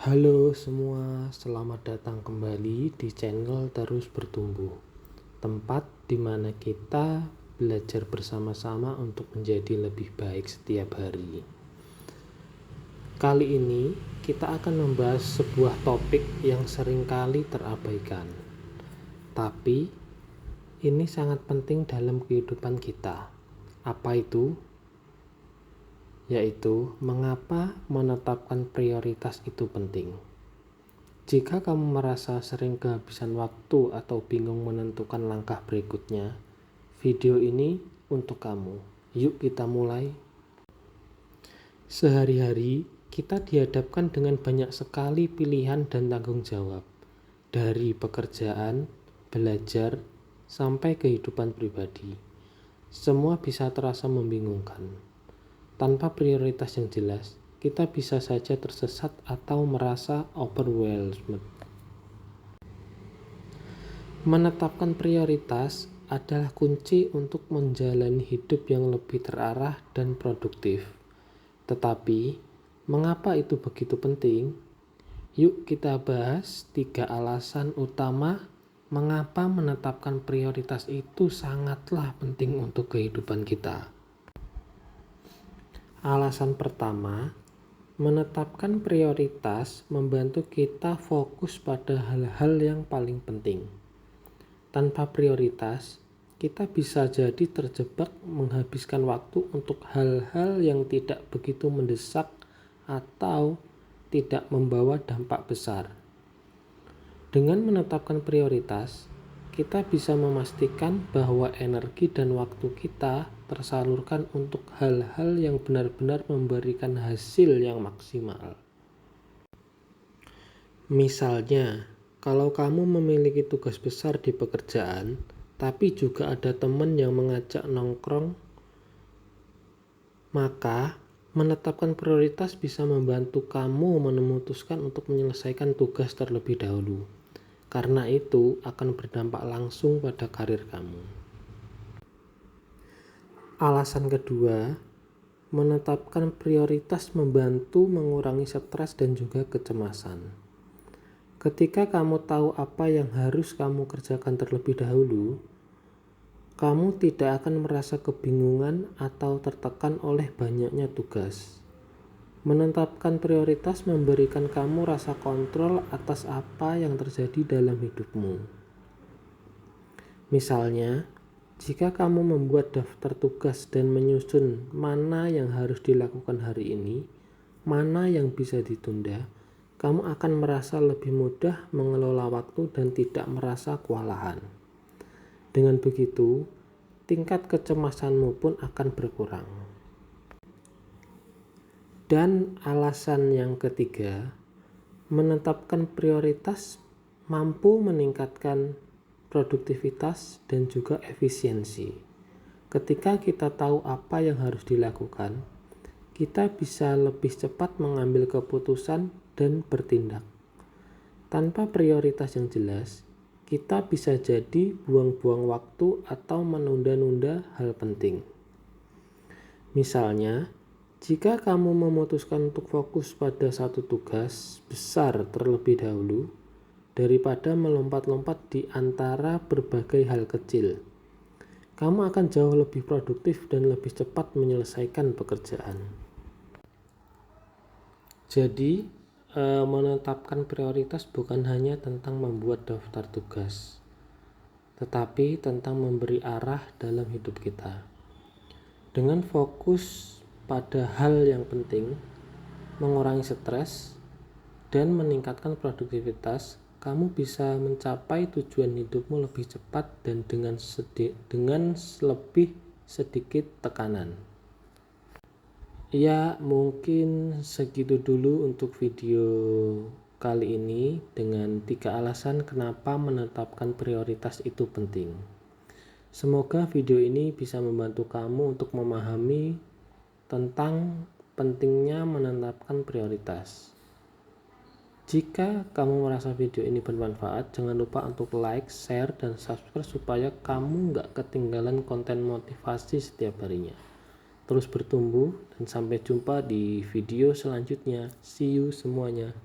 Halo semua, selamat datang kembali di channel Terus Bertumbuh, tempat di mana kita belajar bersama-sama untuk menjadi lebih baik setiap hari. Kali ini kita akan membahas sebuah topik yang seringkali terabaikan, tapi ini sangat penting dalam kehidupan kita. Apa itu? Yaitu mengapa menetapkan prioritas itu penting. Jika kamu merasa sering kehabisan waktu atau bingung menentukan langkah berikutnya, video ini untuk kamu. Yuk kita mulai. Sehari-hari kita dihadapkan dengan banyak sekali pilihan dan tanggung jawab, dari pekerjaan, belajar, sampai kehidupan pribadi. Semua bisa terasa membingungkan. Tanpa prioritas yang jelas, kita bisa saja tersesat atau merasa overwhelmed. Menetapkan prioritas adalah kunci untuk menjalani hidup yang lebih terarah dan produktif. Tetapi, mengapa itu begitu penting? Yuk kita bahas 3 alasan utama mengapa menetapkan prioritas itu sangatlah penting untuk kehidupan kita. Alasan pertama, menetapkan prioritas membantu kita fokus pada hal-hal yang paling penting. Tanpa prioritas, kita bisa jadi terjebak menghabiskan waktu untuk hal-hal yang tidak begitu mendesak atau tidak membawa dampak besar. Dengan menetapkan prioritas, kita bisa memastikan bahwa energi dan waktu kita tersalurkan untuk hal-hal yang benar-benar memberikan hasil yang maksimal. Misalnya, kalau kamu memiliki tugas besar di pekerjaan, tapi juga ada teman yang mengajak nongkrong, maka menetapkan prioritas bisa membantu kamu memutuskan untuk menyelesaikan tugas terlebih dahulu. Karena itu akan berdampak langsung pada karir kamu. Alasan kedua, menetapkan prioritas membantu mengurangi stres dan juga kecemasan. Ketika kamu tahu apa yang harus kamu kerjakan terlebih dahulu, kamu tidak akan merasa kebingungan atau tertekan oleh banyaknya tugas. Menetapkan prioritas memberikan kamu rasa kontrol atas apa yang terjadi dalam hidupmu. Misalnya, jika kamu membuat daftar tugas dan menyusun mana yang harus dilakukan hari ini, mana yang bisa ditunda, kamu akan merasa lebih mudah mengelola waktu dan tidak merasa kewalahan. Dengan begitu, tingkat kecemasanmu pun akan berkurang. Dan alasan yang ketiga, menetapkan prioritas mampu meningkatkan produktivitas dan juga efisiensi. Ketika kita tahu apa yang harus dilakukan, kita bisa lebih cepat mengambil keputusan dan bertindak. Tanpa prioritas yang jelas, kita bisa jadi buang-buang waktu atau menunda-nunda hal penting. Misalnya, jika kamu memutuskan untuk fokus pada satu tugas besar terlebih dahulu, daripada melompat-lompat di antara berbagai hal kecil, kamu akan jauh lebih produktif dan lebih cepat menyelesaikan pekerjaan. Jadi, menetapkan prioritas bukan hanya tentang membuat daftar tugas, tetapi tentang memberi arah dalam hidup kita. Dengan fokus pada hal yang penting, mengurangi stres, dan meningkatkan produktivitas, kamu bisa mencapai tujuan hidupmu lebih cepat dan dengan lebih sedikit tekanan. Ya, mungkin segitu dulu untuk video kali ini dengan 3 alasan kenapa menetapkan prioritas itu penting. Semoga video ini bisa membantu kamu untuk memahami tentang pentingnya menetapkan prioritas. Jika kamu merasa video ini bermanfaat, jangan lupa untuk like, share, dan subscribe supaya kamu nggak ketinggalan konten motivasi setiap harinya. Terus bertumbuh dan sampai jumpa di video selanjutnya. See you semuanya.